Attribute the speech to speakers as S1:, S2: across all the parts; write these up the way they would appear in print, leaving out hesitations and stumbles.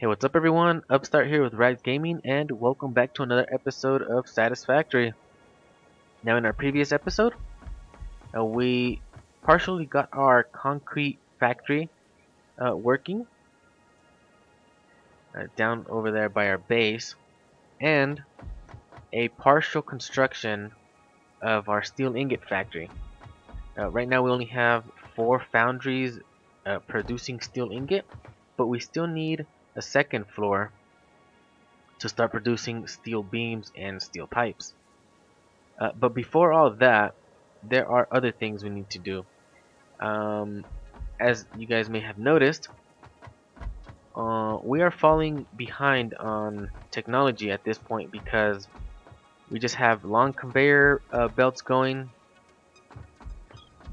S1: Hey, what's up everyone? Upstart here with RyXe Gaming, and welcome back to another episode of Satisfactory. Now in our previous episode, we partially got our concrete factory working down over there by our base, and a partial construction of our steel ingot factory. Right now we only have 4 foundries producing steel ingot, but we still need a second floor to start producing steel beams and steel pipes. But before all that, there are other things we need to do. As you guys may have noticed, we are falling behind on technology at this point because we just have long conveyor belts going,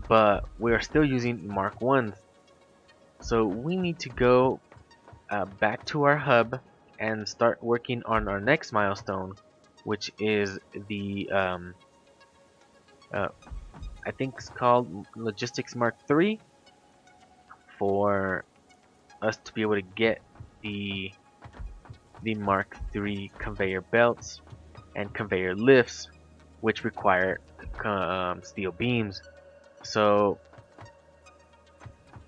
S1: but we are still using Mark 1s. So we need to go back to our hub and start working on our next milestone, which is the I think it's called Logistics Mark 3, for us to be able to get the Mark 3 conveyor belts and conveyor lifts, which require steel beams. So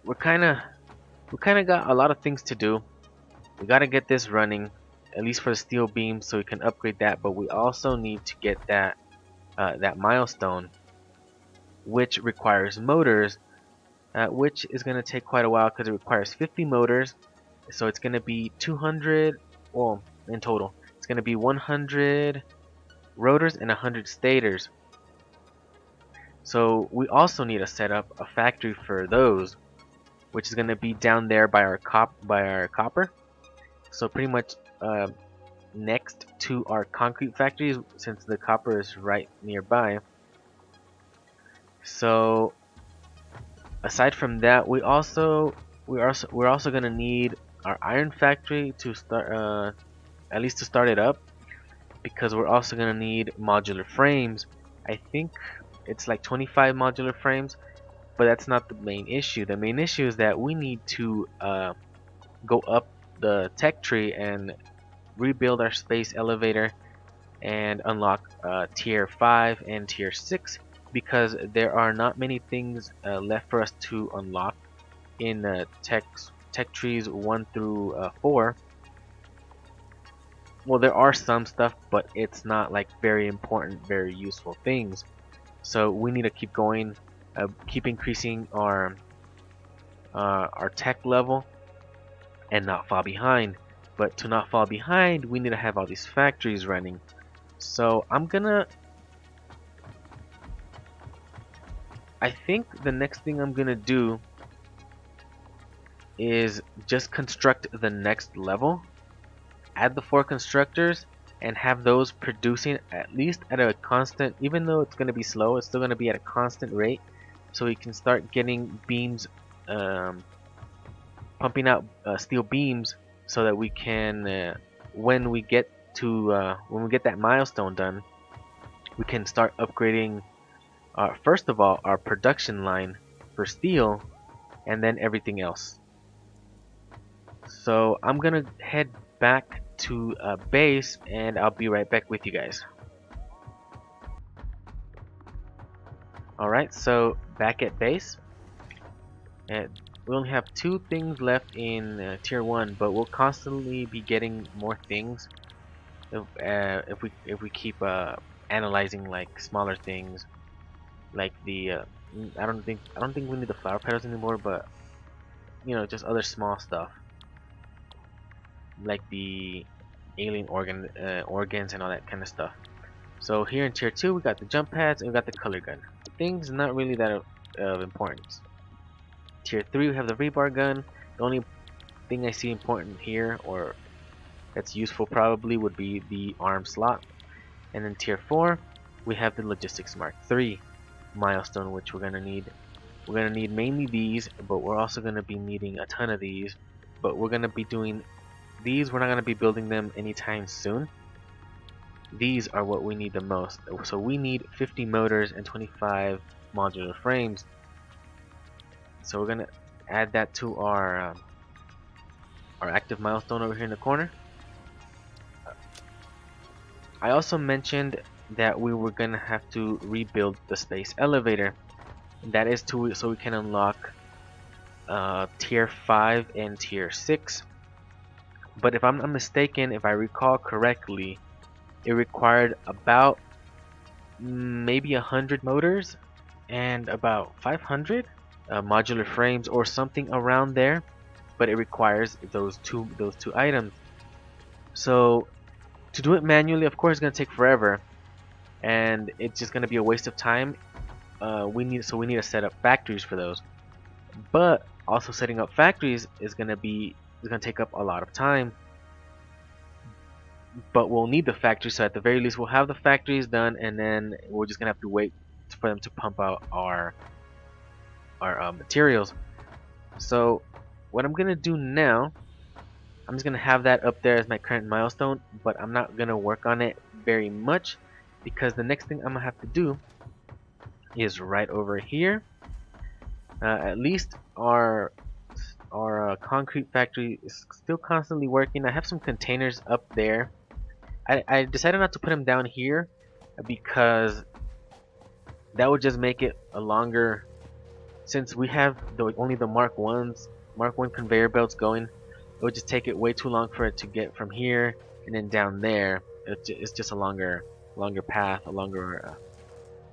S1: we kind of got a lot of things to do. We got to get this running, at least for the steel beams, so we can upgrade that. But we also need to get that milestone, which requires motors, which is going to take quite a while because it requires 50 motors. So it's going to be 200, well, in total it's going to be 100 rotors and 100 stators. So we also need to set up a factory for those, which is going to be down there by our copper. So pretty much next to our concrete factories, since the copper is right nearby. So aside from that, we're also going to need our iron factory to start, at least to start it up, because we're also going to need modular frames. I think it's like 25 modular frames, but that's not the main issue. The main issue is that we need to go up the tech tree and rebuild our space elevator and unlock tier 5 and tier 6, because there are not many things left for us to unlock in tech trees 1 through 4. Well, there are some stuff, but it's not like very important, very useful things. So we need to keep going, keep increasing our tech level and not fall behind. But to not fall behind, we need to have all these factories running. So I think the next thing I'm gonna do is just construct the next level, add the 4 constructors, and have those producing at least at a constant, even though it's gonna be slow, it's still gonna be at a constant rate, so we can start getting beams, pumping out steel beams, so that we can, when we get that milestone done, we can start upgrading first of all our production line for steel, and then everything else. So I'm gonna head back to base, and I'll be right back with you guys. Alright, so back at base, and we only have 2 things left in tier 1, but we'll constantly be getting more things if we keep analyzing like smaller things, like the I don't think we need the flower petals anymore, but you know, just other small stuff like the alien organs and all that kind of stuff. So here in tier 2 we got the jump pads and we got the color gun. Things not really that of importance. Tier 3 we have the rebar gun. The only thing I see important here, or that's useful probably, would be the arm slot. And then tier 4 we have the Logistics Mark 3 milestone, which we're gonna need. We're gonna need mainly these, but we're also gonna be needing a ton of these. But we're gonna be doing these, we're not gonna be building them anytime soon. These are what we need the most. So we need 50 motors and 25 modular frames. So we're gonna add that to our active milestone over here in the corner. I also mentioned that we were gonna have to rebuild the space elevator. That is so we can unlock tier 5 and tier 6. But if I'm not mistaken, if I recall correctly, it required about maybe 100 motors and about 500 modular frames or something around there. But it requires those two items. So to do it manually, of course, it's gonna take forever, and it's just gonna be a waste of time. We need to set up factories for those. But also setting up factories is gonna take up a lot of time. But we'll need the factories, so at the very least we'll have the factories done, and then we're just gonna have to wait for them to pump out our materials. So what I'm gonna do now, I'm just gonna have that up there as my current milestone, but I'm not gonna work on it very much because the next thing I'm gonna have to do is right over here. At least our concrete factory is still constantly working. I have some containers up there. I decided not to put them down here because that would just make it a longer. Since we have only the Mark 1 conveyor belts going, it would just take it way too long for it to get from here and then down there. It's just a longer path, a longer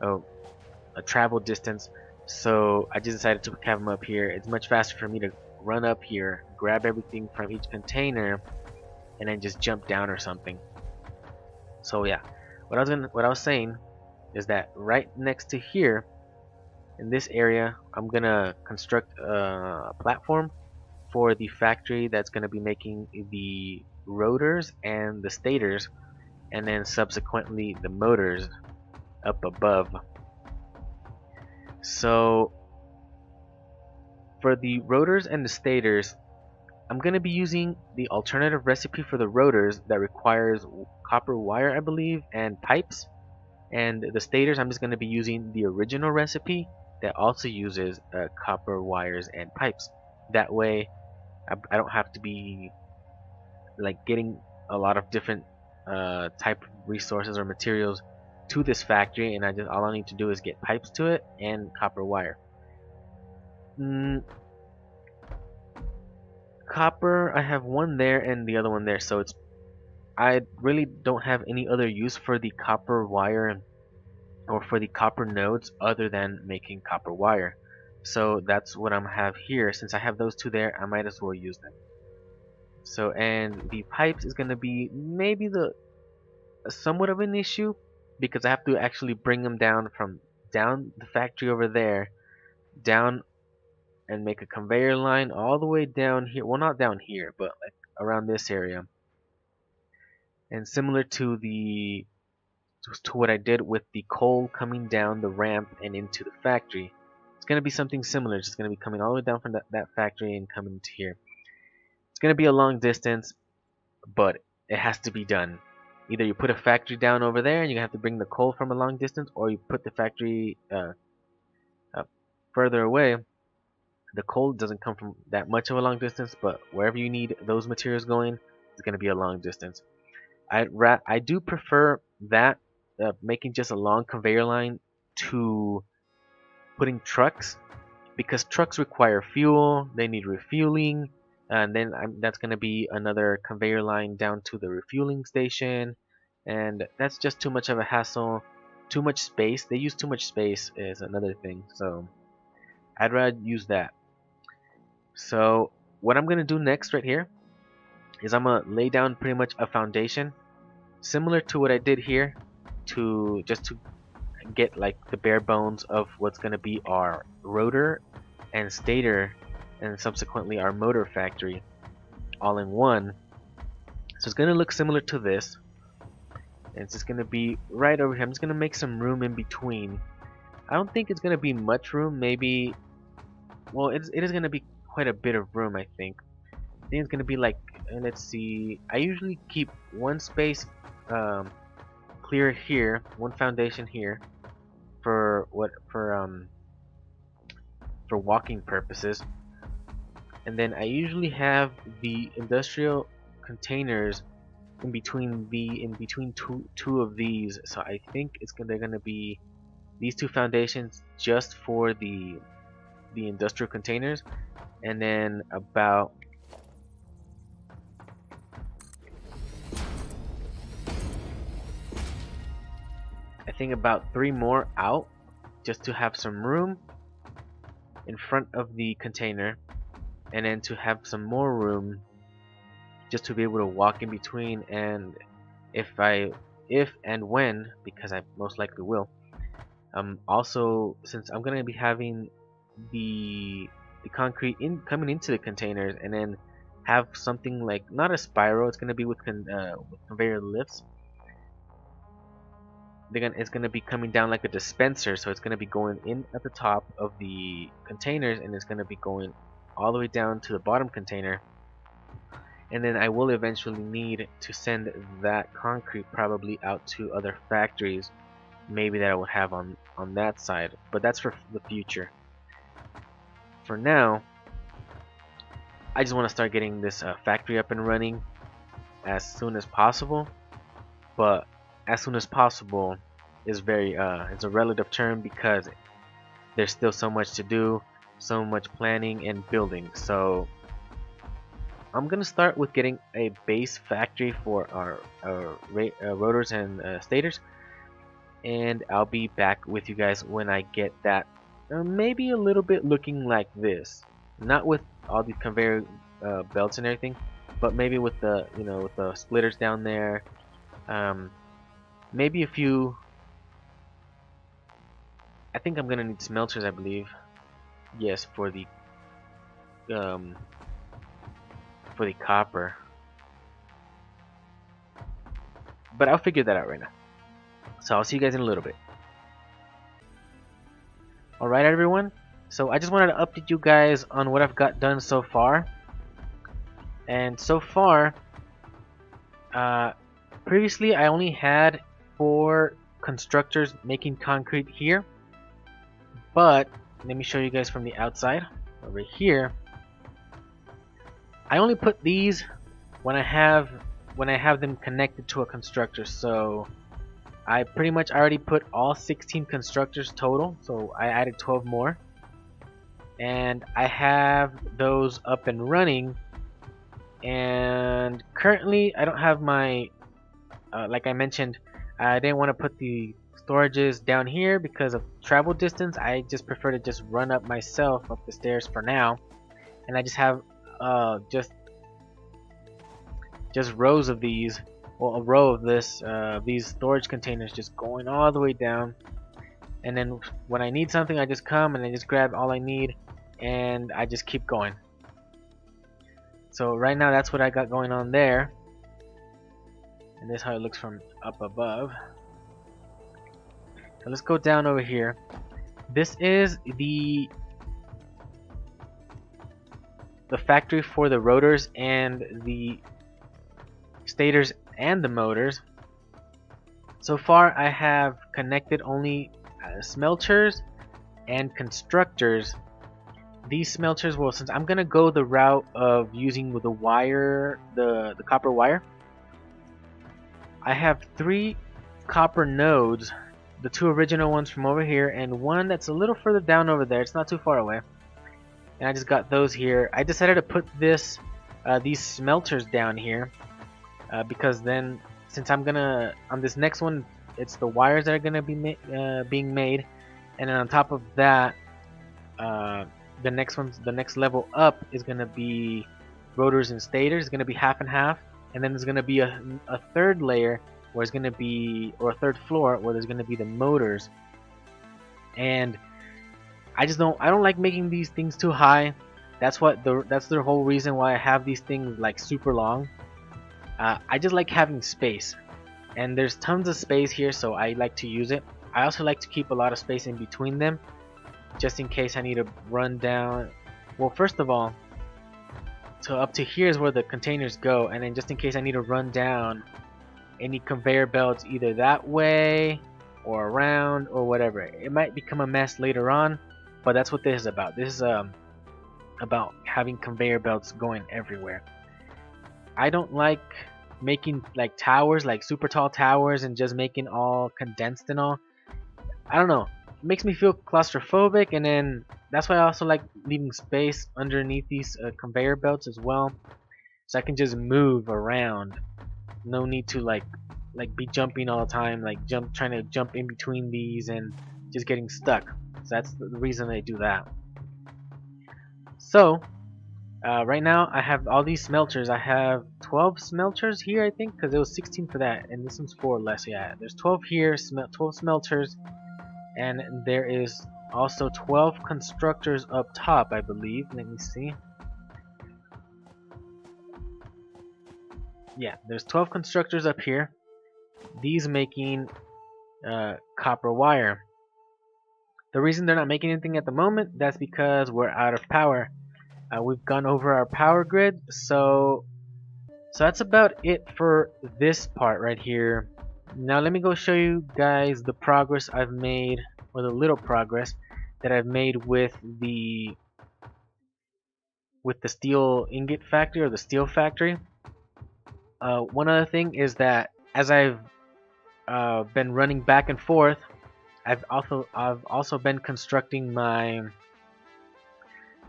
S1: a travel distance. So I just decided to have them up here. It's much faster for me to run up here, grab everything from each container, and then just jump down or something. So yeah, what I was saying is that right next to here, in this area, I'm gonna construct a platform for the factory that's gonna be making the rotors and the stators, and then subsequently the motors up above. So for the rotors and the stators, I'm going to be using the alternative recipe for the rotors that requires copper wire, I believe, and pipes. And the stators, I'm just going to be using the original recipe that also uses copper wires and pipes. That way, I don't have to be like getting a lot of different type of resources or materials to this factory, and all I need to do is get pipes to it and copper wire. Copper, I have one there and the other one there, so I really don't have any other use for the copper wire or for the copper nodes other than making copper wire. So that's what I'm have here. Since I have those two there, I might as well use them. So, and the pipes is gonna be maybe somewhat of an issue because I have to actually bring them down from down the factory over there, down and make a conveyor line all the way down here. Well, not down here, but like around this area. And similar to what I did with the coal coming down the ramp and into the factory, it's going to be something similar. It's just going to be coming all the way down from that factory and coming to here. It's going to be a long distance, but it has to be done. Either you put a factory down over there and you have to bring the coal from a long distance, or you put the factory further away. The coal doesn't come from that much of a long distance, but wherever you need those materials going, it's going to be a long distance. I do prefer that making just a long conveyor line to putting trucks, because trucks require fuel, they need refueling, and then that's going to be another conveyor line down to the refueling station, and that's just too much of a hassle. Too much space. They use too much space is another thing, so I'd rather use that. So what I'm going to do next right here is I'm going to lay down pretty much a foundation similar to what I did here to get like the bare bones of what's going to be our rotor and stator and subsequently our motor factory all in one. So it's going to look similar to this, and it's just going to be right over here. I'm just going to make some room in between. I don't think it's going to be much room, maybe, well, it is going to be quite a bit of room, I think. I think it's going to be like, let's see, I usually keep one space clear here, one foundation here for walking purposes, and then I usually have the industrial containers in between two of these. So I think they're gonna be these two foundations just for the industrial containers, and then about I think about 3 more out just to have some room in front of the container, and then to have some more room just to be able to walk in between. And if and when, because I most likely will, also, since I'm gonna be having the concrete coming into the containers, and then have something like, not a spiral, it's gonna be with conveyor lifts. It's gonna be coming down like a dispenser, so it's gonna be going in at the top of the containers, and it's gonna be going all the way down to the bottom container. And then I will eventually need to send that concrete probably out to other factories, maybe that I would have on that side, but that's for the future. For now, I just want to start getting this factory up and running as soon as possible. But as soon as possible is it's a relative term, because there's still so much to do, so much planning and building. So I'm gonna start with getting a base factory for our rotors and stators, and I'll be back with you guys when I get that maybe a little bit looking like this, not with all these conveyor belts and everything, but maybe with the with the splitters down there, maybe a few. I think I'm gonna need smelters, I believe. Yes, for the copper, but I'll figure that out right now. So I'll see you guys in a little bit. Alright everyone, so I just wanted to update you guys on what I've got done so far. And so far, previously I only had 4 constructors making concrete here, but let me show you guys from the outside. Over here, I only put these when I have them connected to a constructor. So I pretty much already put all 16 constructors total, so I added 12 more, and I have those up and running. And currently I don't have my like I mentioned, I didn't want to put the storages down here because of travel distance. I just prefer to just run up myself up the stairs for now, and I just have just rows of these, well, a row of these storage containers just going all the way down. And then when I need something, I just come and I just grab all I need, and I just keep going. So right now that's what I got going on there, and this is how it looks from up above. So let's go down over here. This is the factory for the rotors and the stators and the motors. So far I have connected only smelters and constructors. These smelters, well, since I'm gonna go the route of using the wire, the copper wire, I have 3 copper nodes, the 2 original ones from over here, and one that's a little further down over there. It's not too far away, and I just got those here. I decided to put these smelters down here because then, since I'm gonna, on this next one, it's the wires that are gonna be being made, and then on top of that, the next level up is gonna be rotors and stators. It's gonna be half and half, and then there's gonna be a third layer where it's gonna be, or a third floor where there's gonna be the motors. And I don't like making these things too high. That's the whole reason why I have these things like super long. I just like having space, and there's tons of space here, so I like to use it. I also like to keep a lot of space in between them, just in case I need to run down. Well, first of all, so up to here is where the containers go, and then just in case I need to run down any conveyor belts either that way or around or whatever. It might become a mess later on, but that's what this is about. This is about having conveyor belts going everywhere. I don't like making like towers, like super tall towers, and just making all condensed and all. I don't know. It makes me feel claustrophobic, and then that's why I also like leaving space underneath these conveyor belts as well, so I can just move around. No need to like be jumping all the time, like trying to jump in between these and just getting stuck. So that's the reason I do that. So right now I have all these smelters. I have 12 smelters here, I think, because it was 16 for that, and this one's 4 less. Yeah, there's 12 here, 12 smelters, and there is also 12 constructors up top, I believe. Let me see. Yeah, there's 12 constructors up here. These making copper wire. The reason they're not making anything at the moment, that's because we're out of power. We've gone over our power grid, so that's about it for this part right here. Now let me go show you guys the progress I've made, or the little progress that I've made with the steel ingot factory, or the steel factory. One other thing is that as I've been running back and forth, I've also been constructing my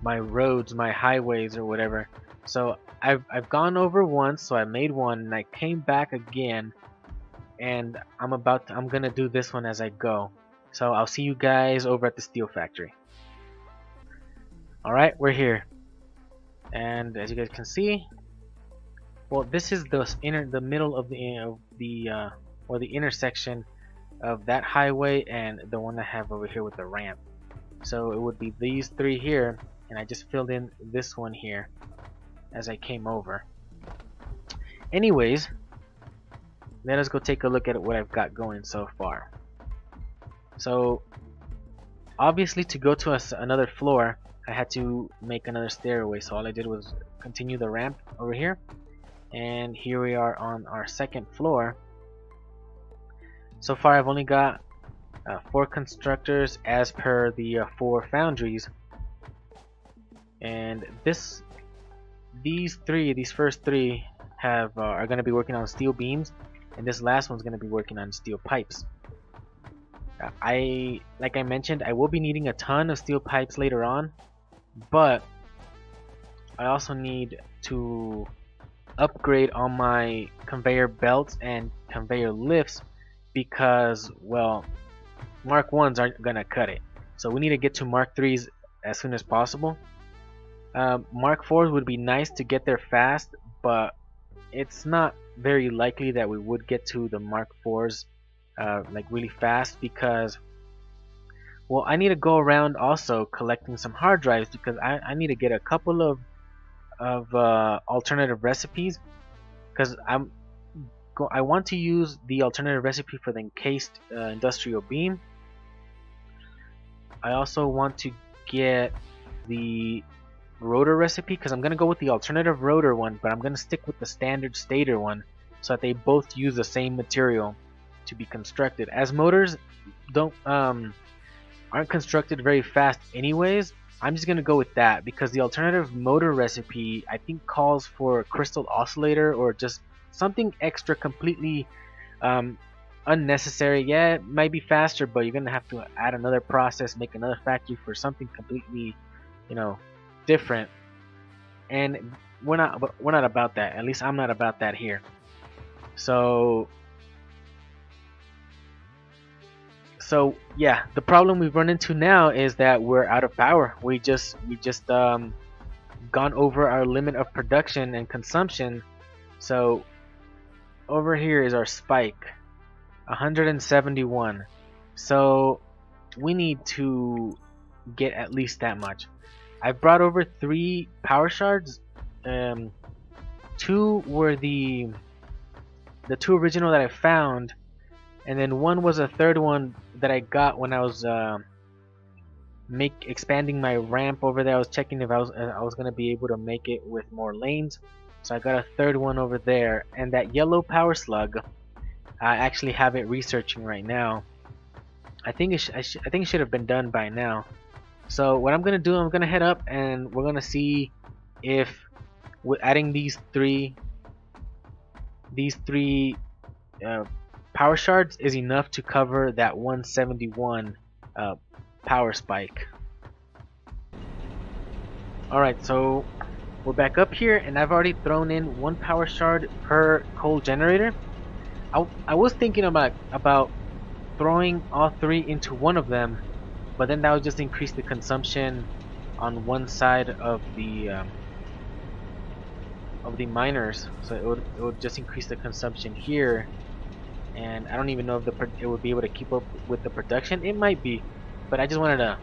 S1: roads, my highways, or whatever. So I've gone over once, so I made one, and I came back again, and I'm gonna do this one as I go. So I'll see you guys over at the steel factory. All right, we're here, and as you guys can see, well, this is the middle of the intersection of that highway and the one I have over here with the ramp. So it would be these three here, and I just filled in this one here as I came over. Anyways, let us go take a look at what I've got going so far. So obviously, to go to another floor, I had to make another stairway, so all I did was continue the ramp over here, and here we are on our second floor. So far I've only got 4 constructors as per the 4 foundries, and these first 3 are going to be working on steel beams, and this last one's going to be working on steel pipes. Like I mentioned, I will be needing a ton of steel pipes later on, but I also need to upgrade all my conveyor belts and conveyor lifts, because, well, Mark 1s aren't gonna cut it. So we need to get to Mark 3s as soon as possible. Mark 4s would be nice to get there fast, but it's not very likely that we would get to the Mark 4s like really fast, because, well, I need to go around also collecting some hard drives, because I need to get a couple of alternative recipes, because I want to use the alternative recipe for the encased industrial beam. I also want to get the rotor recipe, because I'm going to go with the alternative rotor one, but I'm going to stick with the standard stator one, so that they both use the same material to be constructed. As motors aren't constructed very fast anyways, I'm just going to go with that, because the alternative motor recipe, I think, calls for a crystal oscillator, or just something extra completely unnecessary. Yeah, it might be faster, but you're going to have to add another process, make another factory for something completely, different. And we're not about that. At least I'm not about that here. So yeah, the problem we've run into now is that we're out of power. We just gone over our limit of production and consumption. So over here is our spike, 171. So we need to get at least that much. I've brought over 3 power shards. 2 were the 2 original that I found, and then 1 was a 3rd one that I got when I was expanding my ramp over there. I was checking if I was gonna be able to make it with more lanes, so I got a 3rd one over there. And that yellow power slug, I actually have it researching right now. I think it should have been done by now. So what I'm gonna do, I'm gonna head up and we're gonna see if with adding these three uh, power shards is enough to cover that 171 uh, power spike. Alright, so we're back up here and I've already thrown in 1 power shard per coal generator. I was thinking about throwing all 3 into one of them, but then that would just increase the consumption on one side of the miners, so it would just increase the consumption here, and I don't even know if it would be able to keep up with the production. It might be, but I just wanted to,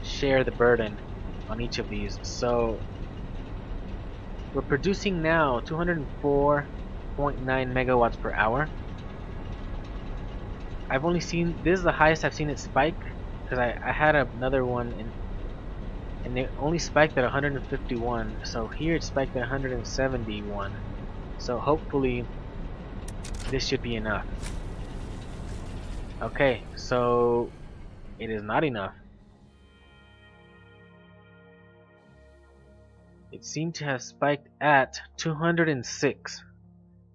S1: share the burden on each of these. So we're producing now 204.9 megawatts per hour. I've only seen, this is the highest I've seen it spike, because I had another one and it only spiked at 151, so here it spiked at 171, so hopefully this should be enough. Okay, so it is not enough. It seemed to have spiked at 206.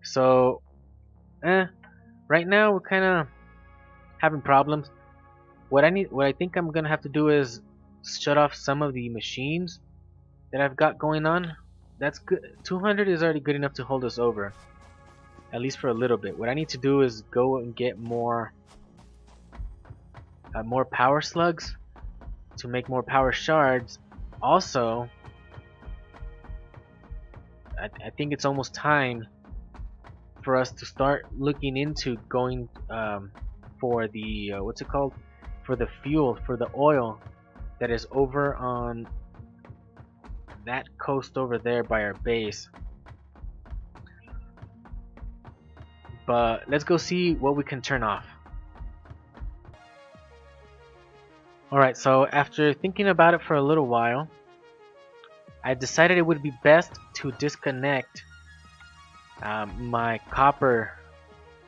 S1: So, right now we're kind of having problems. What I think I'm gonna have to do is shut off some of the machines that I've got going on. That's good. 200 is already good enough to hold us over, at least for a little bit. What I need to do is go and get more power slugs to make more power shards. Also, I think it's almost time for us to start looking into going for the what's it called, for the fuel, for the oil that is over on that coast over there by our base. But let's go see what we can turn off. Alright, so after thinking about it for a little while, I decided it would be best to disconnect my copper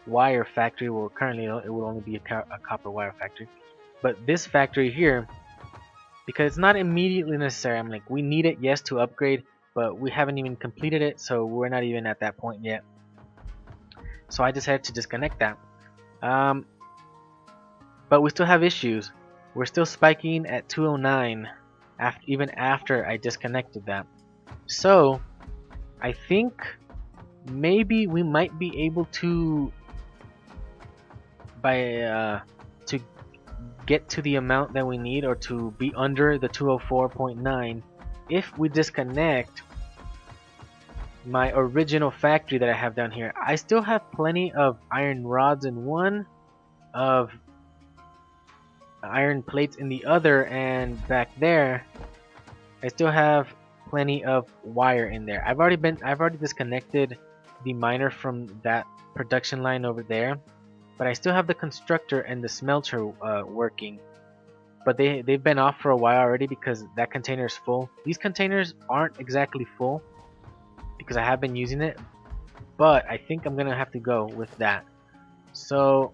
S1: wire factory. Well, currently it will only be a copper wire factory, but this factory here, because it's not immediately necessary. I'm like, we need it, yes, to upgrade, but we haven't even completed it, so we're not even at that point yet. So I decided to disconnect that. But we still have issues. We're still spiking at 209 even after I disconnected that. So I think maybe we might be able to to get to the amount that we need, or to be under the 204.9, if we disconnect my original factory that I have down here. I still have plenty of iron rods in one, of iron plates in the other, and back there I still have plenty of wire in there. I've already disconnected the miner from that production line over there, but I still have the constructor and the smelter working. But they've been off for a while already because that container is full. These containers aren't exactly full because I have been using it, but I think I'm gonna have to go with that. So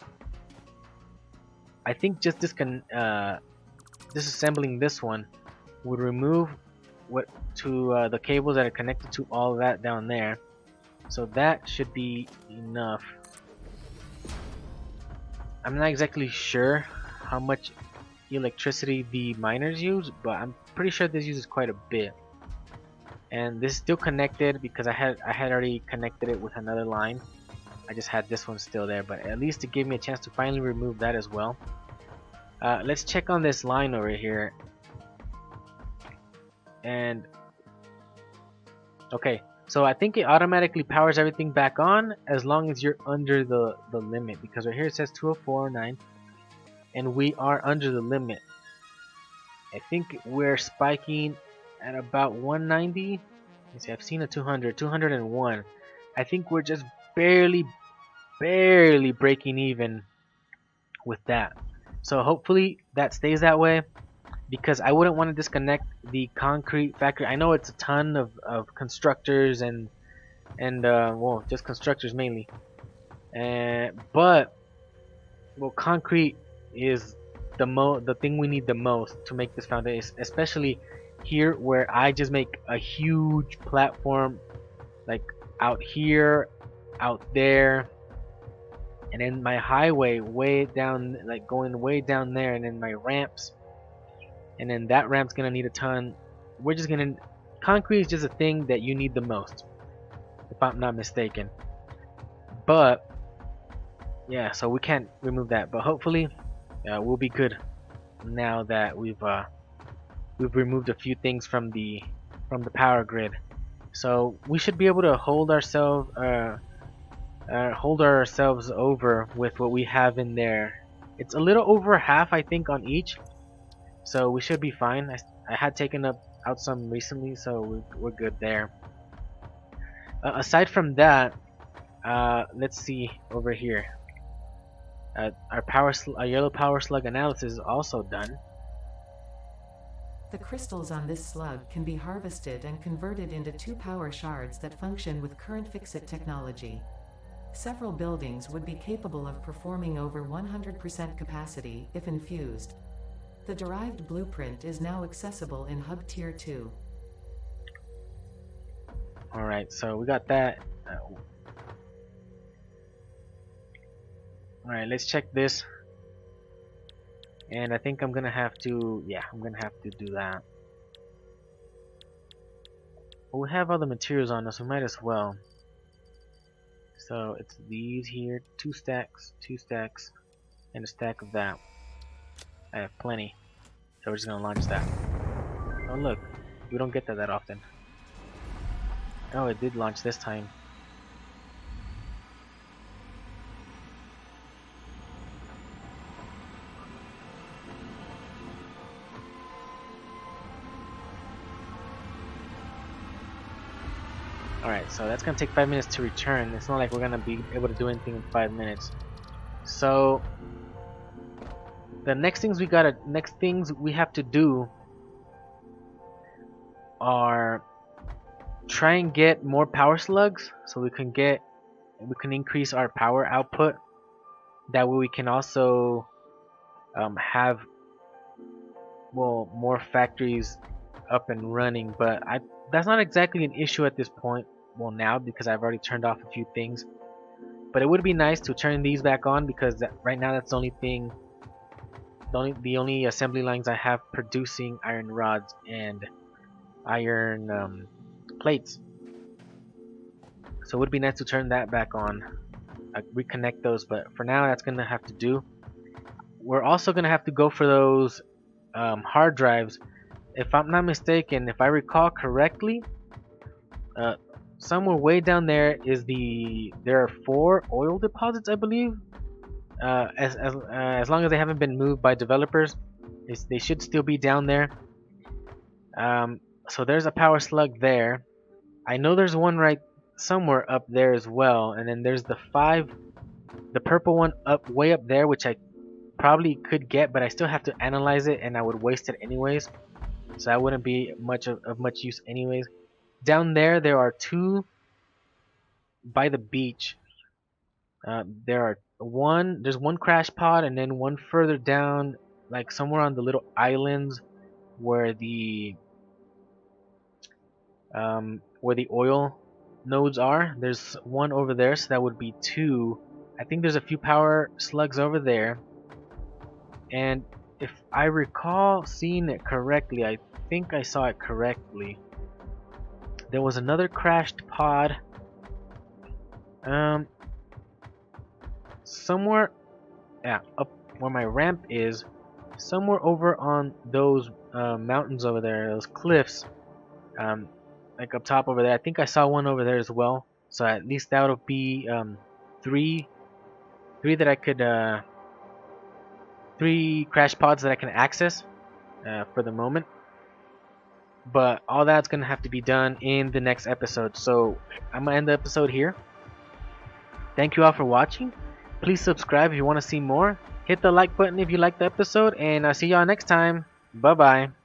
S1: I think just disassembling this one would remove the cables that are connected to all that down there. So that should be enough. I'm not exactly sure how much electricity the miners use, but I'm pretty sure this uses quite a bit. And this is still connected because I had already connected it with another line. I just had this one still there, but at least it gave me a chance to finally remove that as well. Let's check on this line over here. And okay, so I think it automatically powers everything back on as long as you're under the limit, because right here it says 204.9 and we are under the limit. I think we're spiking at about 190. Let's see, I've seen a 200, 201. I think we're just barely breaking even with that. So hopefully that stays that way, because I wouldn't want to disconnect the concrete factory. I know it's a ton of constructors and well, just constructors mainly, but well, concrete is the thing we need the most to make this foundation, especially here where I just make a huge platform, like out here, out there, and then my highway way down, like going way down there, and then my ramps, and then that ramp's gonna need a ton. We're just gonna, concrete is just a thing that you need the most, if I'm not mistaken. But yeah, so we can't remove that, but hopefully we'll be good now that we've removed a few things from the power grid. So we should be able to hold ourselves over with what we have in there. It's a little over half, I think, on each, so we should be fine. I had taken out some recently, so we're good there. Aside from that, let's see over here. Our yellow power slug analysis is also done.
S2: The crystals on this slug can be harvested and converted into 2 power shards that function with current FICSIT technology. Several buildings would be capable of performing over 100% capacity if infused. The derived blueprint is now accessible in Hub Tier 2.
S1: Alright, so we got that. Alright, let's check this. And I think I'm gonna have to, yeah, I'm gonna have to do that. But we have other materials on us, we might as well. So it's these here, 2 stacks, and a stack of that. I have plenty. So we're just gonna launch that. Oh look, we don't get that often. Oh, it did launch this time. Alright, so that's gonna take 5 minutes to return. It's not like we're gonna be able to do anything in 5 minutes. So the next things we have to do are try and get more power slugs so we can increase our power output. That way we can also have more factories up and running, but that's not exactly an issue at this point, well now, because I've already turned off a few things. But it would be nice to turn these back on, because right now that's the only thing, the only assembly lines I have producing iron rods and iron plates. So it would be nice to turn that back on, reconnect those, but for now that's gonna have to do. We're also gonna have to go for those hard drives. If I'm not mistaken, if I recall correctly, somewhere way down there is there are 4 oil deposits, I believe. As long as they haven't been moved by developers, they should still be down there. So there's a power slug there. I know there's one right somewhere up there as well, and then there's the purple one way up there, which I probably could get, but I still have to analyze it, and I would waste it anyways. So that wouldn't be of much use anyways. Down there are 2 by the beach. There's one crash pod, and then one further down, like somewhere on the little islands where the oil nodes are. There's one over there, so that would be 2. I think there's a few power slugs over there. And if I recall seeing it correctly, I think I saw it correctly, there was another crashed pod somewhere, yeah, up where my ramp is, somewhere over on those mountains over there, those cliffs, like up top over there. I think I saw one over there as well. So at least that would be 3 that I could 3 crash pods that I can access for the moment. But all that's gonna have to be done in the next episode. So I'm gonna end the episode here. Thank you all for watching. Please subscribe if you want to see more. Hit the like button if you liked the episode, and I'll see y'all next time. Bye bye.